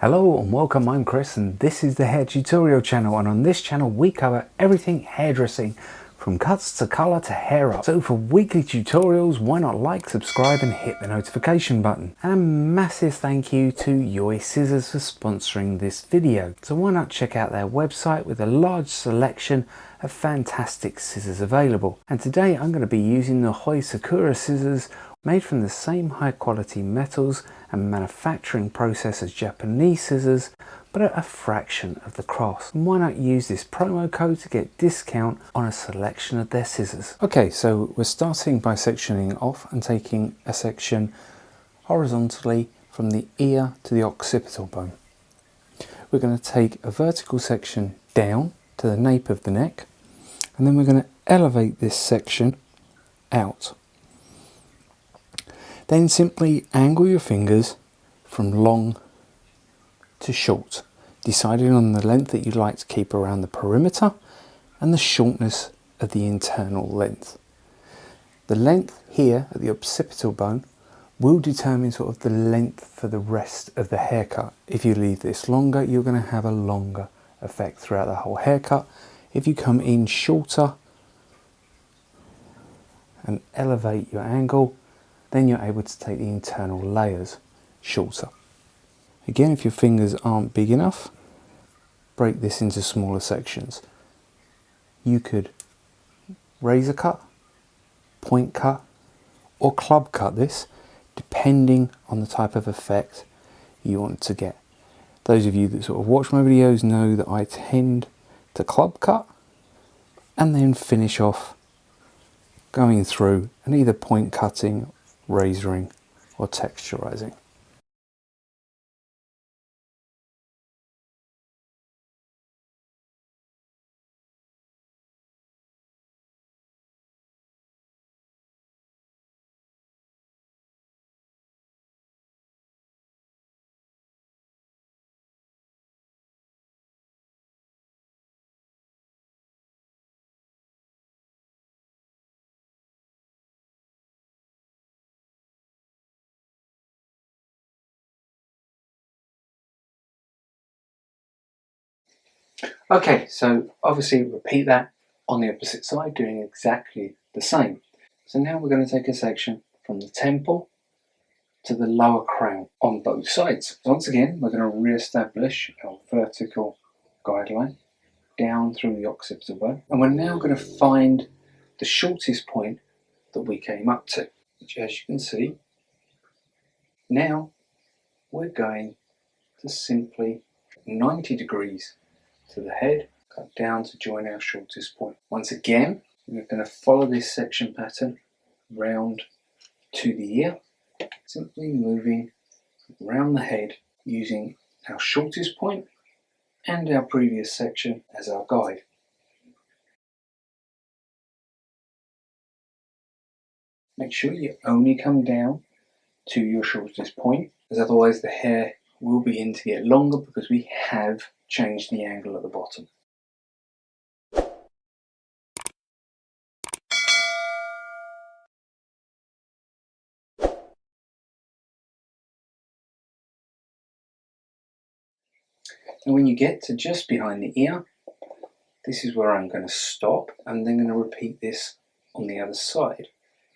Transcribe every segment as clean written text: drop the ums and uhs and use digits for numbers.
Hello and welcome, I'm Chris and this is the hair tutorial channel, and on this channel we cover everything hairdressing from cuts to colour to hair up. So for weekly tutorials, why not like, subscribe and hit the notification button. And a massive thank you to Yoi Scissors for sponsoring this video. So why not check out their website with a large selection of fantastic scissors available. And today I'm going to be using the Hoi Sakura scissors, made from the same high quality metals and manufacturing process as Japanese scissors, but at a fraction of the cost. And why not use this promo code to get discount on a selection of their scissors? Okay, so we're starting by sectioning off and taking a section horizontally from the ear to the occipital bone. We're going to take a vertical section down to the nape of the neck, and then we're going to elevate this section out. Then simply angle your fingers from long to short, deciding on the length that you'd like to keep around the perimeter and the shortness of the internal length. The length here at the occipital bone will determine sort of the length for the rest of the haircut. If you leave this longer, you're going to have a longer effect throughout the whole haircut. If you come in shorter and elevate your angle, then you're able to take the internal layers shorter. Again, if your fingers aren't big enough, break this into smaller sections. You could razor cut, point cut, or club cut this, depending on the type of effect you want to get. Those of you that sort of watch my videos know that I tend to club cut and then finish off going through and either point cutting, razoring or texturizing. Okay, so obviously repeat that on the opposite side, doing exactly the same. So now we're going to take a section from the temple to the lower crown on both sides. So once again, we're going to re-establish our vertical guideline down through the occipital bone, and we're now going to find the shortest point that we came up to, which, as you can see, now we're going to simply 90 degrees to the head, cut down to join our shortest point. Once again, we're going to follow this section pattern round to the ear, simply moving around the head using our shortest point and our previous section as our guide. Make sure you only come down to your shortest point, as otherwise the hair will begin to get longer because we have changed the angle at the bottom. And when you get to just behind the ear, this is where I'm going to stop. I'm then going to repeat this on the other side.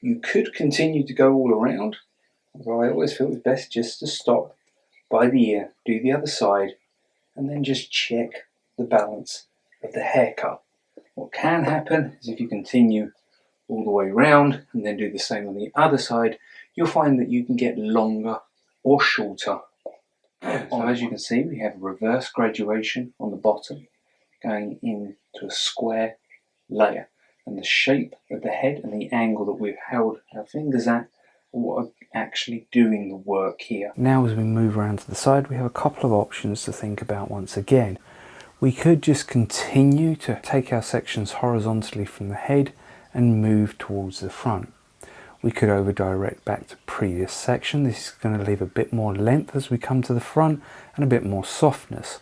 You could continue to go all around, although I always feel it's best just to stop by the ear, do the other side, and then just check the balance of the haircut. What can happen is if you continue all the way around and then do the same on the other side, you'll find that you can get longer or shorter. So as you can see, we have a reverse graduation on the bottom going into a square layer, and the shape of the head and the angle that we've held our fingers at are what are actually doing the work here. Now as we move around to the side, we have a couple of options to think about once again. We could just continue to take our sections horizontally from the head and move towards the front. We could over direct back to previous section. This is going to leave a bit more length as we come to the front and a bit more softness.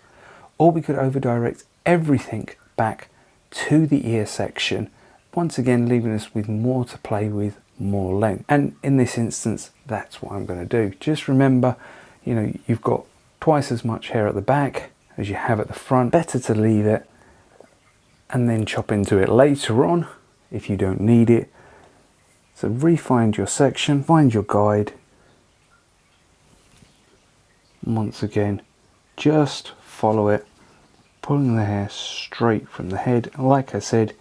Or we could over direct everything back to the ear section, once again leaving us with more to play with, more length. And in this instance, that's what I'm going to do. Just remember, you know, you've got twice as much hair at the back as you have at the front. Better to leave it and then chop into it later on if you don't need it. So re-find your section, find your guide. Once again, just follow it, pulling the hair straight from the head. Like I said,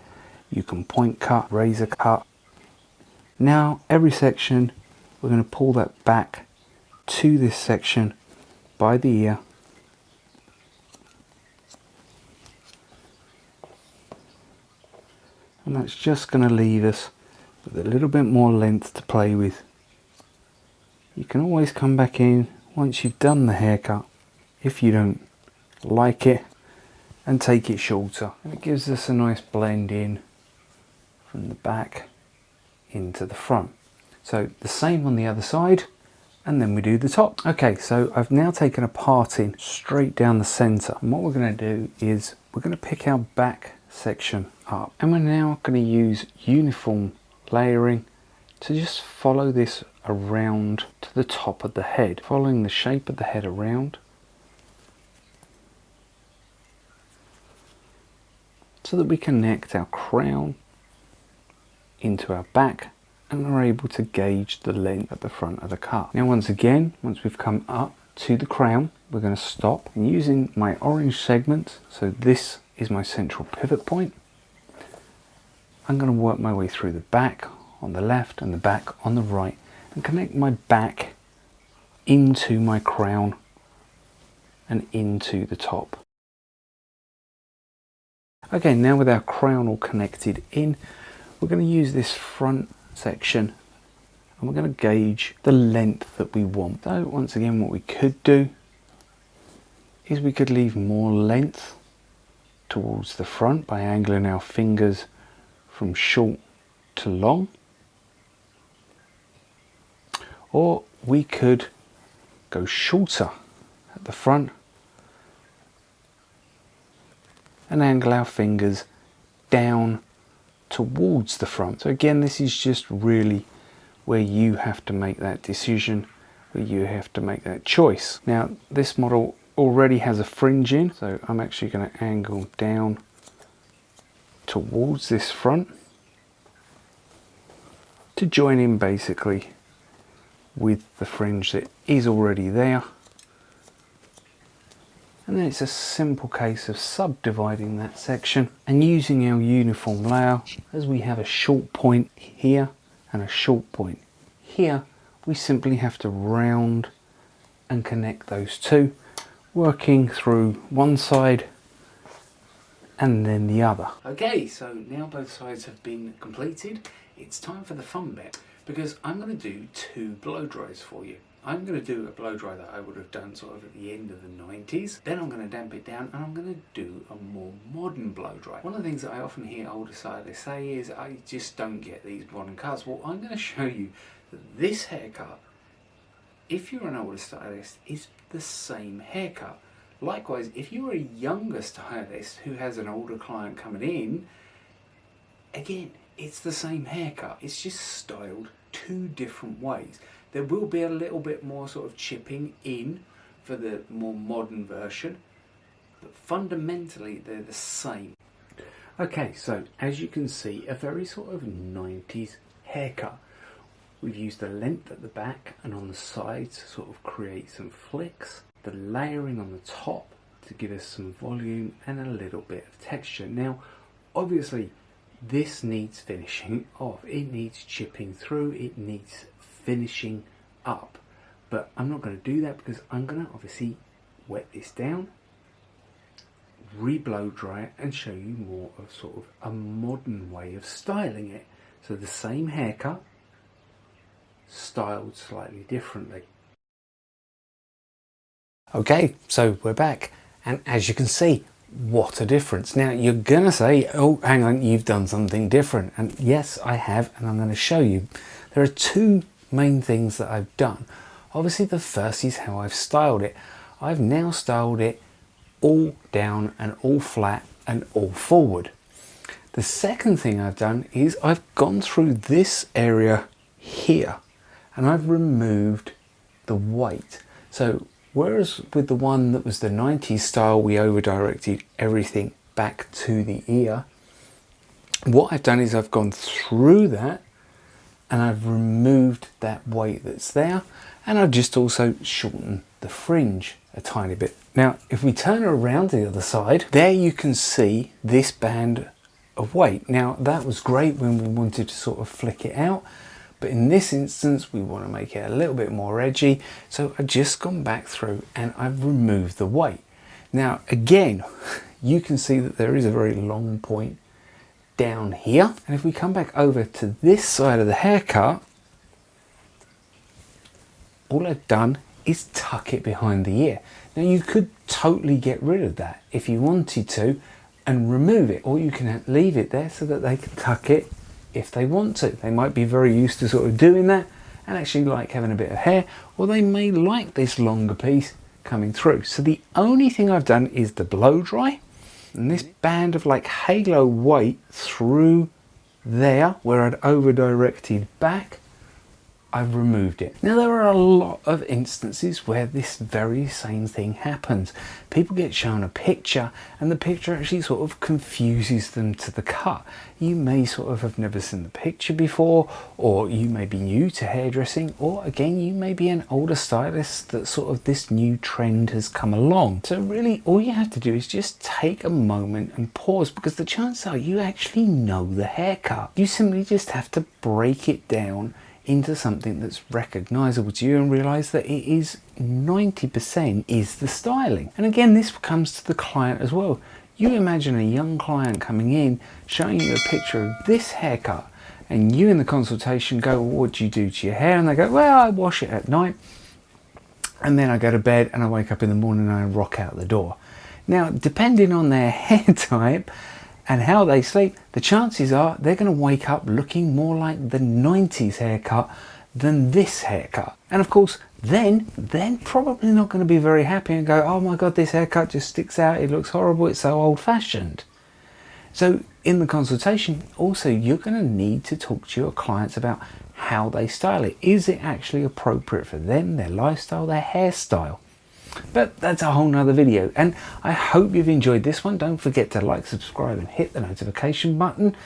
you can point cut, razor cut. Now every section, we're going to pull that back to this section by the ear. And that's just going to leave us with a little bit more length to play with. You can always come back in once you've done the haircut, if you don't like it, and take it shorter. And it gives us a nice blend in from the back into the front. So the same on the other side, and then we do the top. Okay, so I've now taken a parting straight down the center, and what we're going to do is we're going to pick our back section up, and we're now going to use uniform layering to just follow this around to the top of the head, following the shape of the head around, so that we connect our crown into our back and are able to gauge the length at the front of the cut. Now once again, once we've come up to the crown, we're going to stop, and using my orange segment, so this is my central pivot point, I'm going to work my way through the back on the left and the back on the right and connect my back into my crown and into the top. Okay, now with our crown all connected in, we're going to use this front section and we're going to gauge the length that we want. So once again, what we could do is we could leave more length towards the front by angling our fingers from short to long, or we could go shorter at the front and angle our fingers down towards the front. So again, this is just really where you have to make that decision, where you have to make that choice. Now this model already has a fringe in, so I'm actually going to angle down towards this front to join in basically with the fringe that is already there. And then it's a simple case of subdividing that section and using our uniform layer, as we have a short point here and a short point here. We simply have to round and connect those two, working through one side and then the other. Okay, so now both sides have been completed. It's time for the fun bit, because I'm going to do two blow dries for you. I'm going to do a blow dry that I would have done sort of at the end of the 90s. Then I'm going to damp it down and I'm going to do a more modern blow dry. One of the things that I often hear older stylists say is, I just don't get these modern cuts. Well, I'm going to show you that this haircut, if you're an older stylist, is the same haircut. Likewise, if you're a younger stylist who has an older client coming in, again, it's the same haircut. It's just styled two different ways. There will be a little bit more sort of chipping in for the more modern version, but fundamentally they're the same. Okay, so as you can see, a very sort of 90s haircut. We've used the length at the back and on the sides to sort of create some flicks, the layering on the top to give us some volume and a little bit of texture. Now, obviously, this needs finishing off. It needs chipping through, it needs finishing up, but I'm not going to do that because I'm going to obviously wet this down, re-blow dry it and show you more of sort of a modern way of styling it. So the same haircut, styled slightly differently. Okay, so we're back, and as you can see, what a difference. Now you're gonna say, oh hang on, you've done something different, and yes I have, and I'm going to show you. There are two main things that I've done. Obviously the first is how I've styled it. I've now styled it all down and all flat and all forward. The second thing I've done is I've gone through this area here and I've removed the weight. So Whereas with the one that was the 90s style, we over directed everything back to the ear. What I've done is I've gone through that and I've removed that weight that's there, and I've just also shortened the fringe a tiny bit. Now if we turn around to the other side, there you can see this band of weight. Now that was great when we wanted to sort of flick it out, but in this instance we want to make it a little bit more edgy, so I've just gone back through and I've removed the weight. Now again, you can see that there is a very long point down here, and if we come back over to this side of the haircut, all I've done is tuck it behind the ear. Now you could totally get rid of that if you wanted to and remove it, or you can leave it there so that they can tuck it if they want to. They might be very used to sort of doing that and actually like having a bit of hair, or they may like this longer piece coming through. So the only thing I've done is the blow dry, and this band of like halo weight through there where I'd over directed back, I've removed it. Now there are a lot of instances where this very same thing happens. People get shown a picture and the picture actually sort of confuses them to the cut. You may sort of have never seen the picture before, or you may be new to hairdressing, or again you may be an older stylist that sort of this new trend has come along. So really all you have to do is just take a moment and pause, because the chances are you actually know the haircut. You simply just have to break it down into something that's recognizable to you and realize that it is 90% is the styling. And again, this comes to the client as well. You imagine a young client coming in, showing you a picture of this haircut, and you in the consultation go, well, what do you do to your hair? And they go, well, I wash it at night, and then I go to bed and I wake up in the morning and I rock out the door. Now, depending on their hair type and how they sleep, the chances are they're going to wake up looking more like the 90s haircut than this haircut. And of course, then they're probably not going to be very happy and go, oh my God, this haircut just sticks out, it looks horrible, it's so old-fashioned. So in the consultation, also, you're going to need to talk to your clients about how they style it. Is it actually appropriate for them, their lifestyle, their hairstyle? But that's a whole nother video, and I hope you've enjoyed this one. Don't forget to like, subscribe and hit the notification button,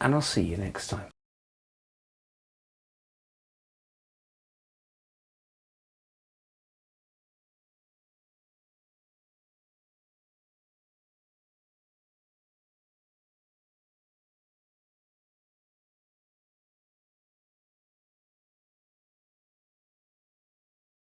and I'll see you next time.